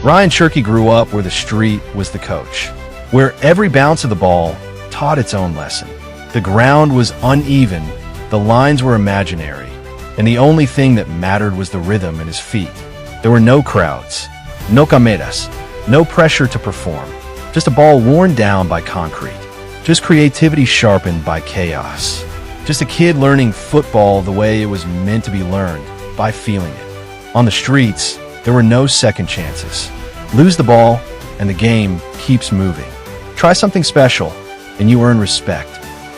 Rayan Cherki grew up where the street was the coach, where every bounce of the ball taught its own lesson. The ground was uneven, the lines were imaginary, and the only thing that mattered was the rhythm in his feet. There were no crowds, no cameras, no pressure to perform, just a ball worn down by concrete, just creativity sharpened by chaos, just a kid learning football the way it was meant to be learned, by feeling it. On the streets, there were no second chances. Lose the ball, and the game keeps moving. Try something special, and you earn respect.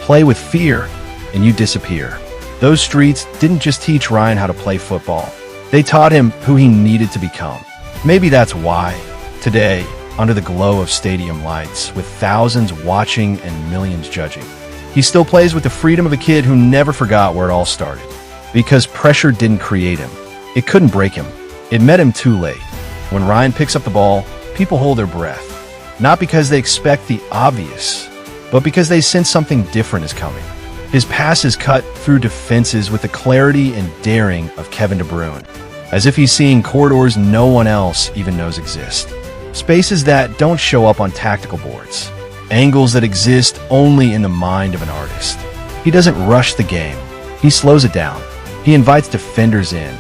Play with fear, and you disappear. Those streets didn't just teach Rayan how to play football. They taught him who he needed to become. Maybe that's why, today, under the glow of stadium lights, with thousands watching and millions judging, he still plays with the freedom of a kid who never forgot where it all started. Because pressure didn't create him. It couldn't break him. It met him too late. When Rayan picks up the ball, people hold their breath. Not because they expect the obvious, but because they sense something different is coming. His passes cut through defenses with the clarity and daring of Kevin De Bruyne, as if he's seeing corridors no one else even knows exist. Spaces that don't show up on tactical boards. Angles that exist only in the mind of an artist. He doesn't rush the game. He slows it down. He invites defenders in,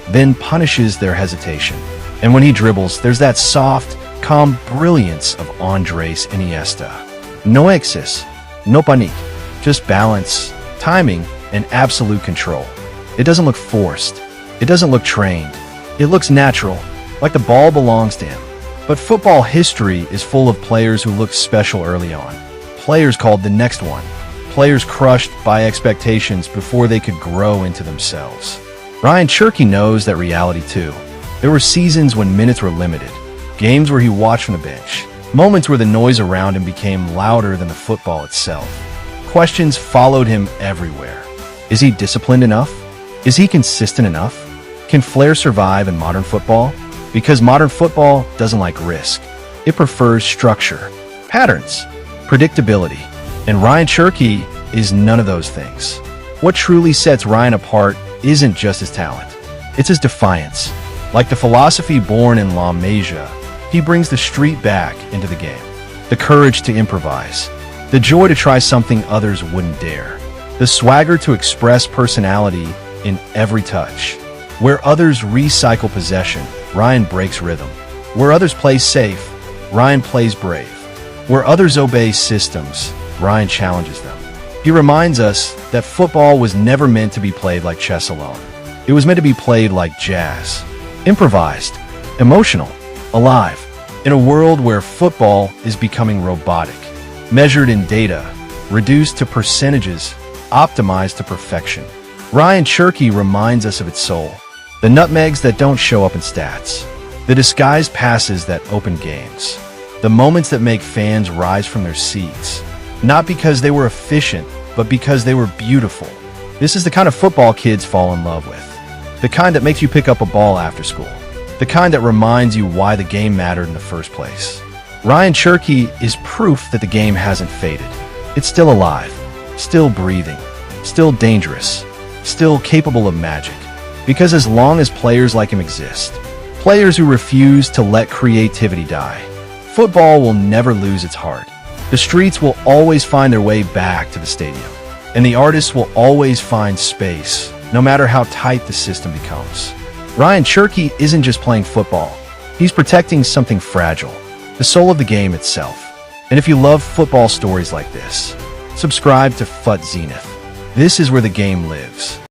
then punishes their hesitation. And when he dribbles, there's that soft, calm brilliance of Andres Iniesta. No excess, no panique, just balance, timing, and absolute control. It doesn't look forced. It doesn't look trained. It looks natural, like the ball belongs to him. But football history is full of players who looked special early on. Players called the next one. Players crushed by expectations before they could grow into themselves. Rayan Cherki knows that reality too. There were seasons when minutes were limited, games where he watched from the bench, moments where the noise around him became louder than the football itself. Questions followed him everywhere. Is he disciplined enough? Is he consistent enough? Can flair survive in modern football? Because modern football doesn't like risk. It prefers structure, patterns, predictability. And Rayan Cherki is none of those things. What truly sets Rayan apart isn't just his talent. It's his defiance. Like the philosophy born in La Masia, he brings the street back into the game. The courage to improvise. The joy to try something others wouldn't dare. The swagger to express personality in every touch. Where others recycle possession, Rayan breaks rhythm. Where others play safe, Rayan plays brave. Where others obey systems, Rayan challenges them. He reminds us that football was never meant to be played like chess alone. It was meant to be played like jazz. Improvised, emotional, alive. In a world where football is becoming robotic, measured in data, reduced to percentages, optimized to perfection, Rayan Cherki reminds us of its soul. The nutmegs that don't show up in stats. The disguised passes that open games. The moments that make fans rise from their seats. Not because they were efficient, but because they were beautiful. This is the kind of football kids fall in love with. The kind that makes you pick up a ball after school. The kind that reminds you why the game mattered in the first place. Rayan Cherki is proof that the game hasn't faded. It's still alive, still breathing, still dangerous, still capable of magic. Because as long as players like him exist, players who refuse to let creativity die, football will never lose its heart. The streets will always find their way back to the stadium, and the artists will always find space, no matter how tight the system becomes. Rayan Cherki isn't just playing football. He's protecting something fragile, the soul of the game itself. And if you love football stories like this, subscribe to FUT Zenith. This is where the game lives.